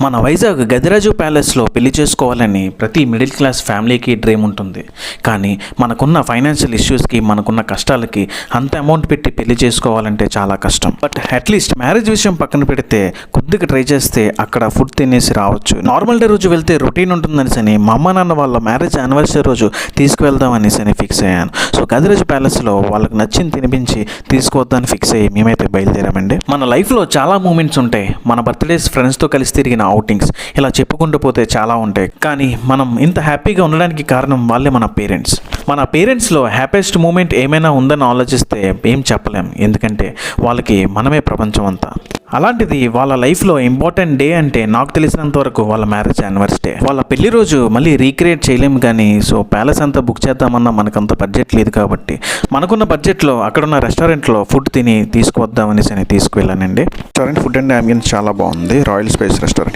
మన వైజాగ్ గదిరాజు ప్యాలెస్లో పెళ్లి చేసుకోవాలని ప్రతి మిడిల్ క్లాస్ ఫ్యామిలీకి డ్రీమ్ ఉంటుంది. కానీ మనకున్న ఫైనాన్షియల్ ఇష్యూస్కి, మనకున్న కష్టాలకి అంత అమౌంట్ పెట్టి పెళ్లి చేసుకోవాలంటే చాలా కష్టం. బట్ అట్లీస్ట్ మ్యారేజ్ విషయం పక్కన పెడితే కొద్దిగా ట్రై చేస్తే అక్కడ ఫుడ్ తినేసి రావచ్చు. నార్మల్ డే రోజు వెళ్తే రొటీన్ ఉంటుందనేసని మా అమ్మ నాన్న వాళ్ళ మ్యారేజ్ యానివర్సరీ రోజు తీసుకువెళ్దాం అనేసి ఫిక్స్ అయ్యాను. సో గదిరాజు ప్యాలెస్లో వాళ్ళకి నచ్చింది తినిపించి తీసుకువద్దని ఫిక్స్ అయ్యి మేమైతే బయలుదేరామండి. మన లైఫ్లో చాలా మూమెంట్స్ ఉంటాయి. మన బర్త్డేస్ ఫ్రెండ్స్తో కలిసి తిరిగిన అవుటింగ్స్, ఇలా చెప్పుకుంటూ పోతే చాలా ఉంటాయి. కానీ మనం ఇంత హ్యాపీగా ఉండడానికి కారణం వాళ్ళే మన పేరెంట్స్. మన పేరెంట్స్లో హ్యాపీయెస్ట్ మూమెంట్ ఏమైనా ఉందని ఆలోచిస్తే ఏం చెప్పలేం. ఎందుకంటే వాళ్ళకి మనమే ప్రపంచం అంతా. అలాంటిది వాళ్ళ లైఫ్లో ఇంపార్టెంట్ డే అంటే నాకు తెలిసినంత వరకు వాళ్ళ మ్యారేజ్ యానివర్సరీ డే. వాళ్ళ పెళ్లి రోజు మళ్ళీ రీక్రియేట్ చేయలేము. కానీ సో ప్యాలెస్ అంతా బుక్ చేద్దామన్నా మనకంత బడ్జెట్ లేదు. కాబట్టి మనకున్న బడ్జెట్లో అక్కడున్న రెస్టారెంట్లో ఫుడ్ తిని తీసుకువద్దామనేసి తీసుకువెళ్ళానండి. రెస్టారెంట్ ఫుడ్ అండ్ అంబియన్స్ చాలా బాగుంది. Royal space restaurant.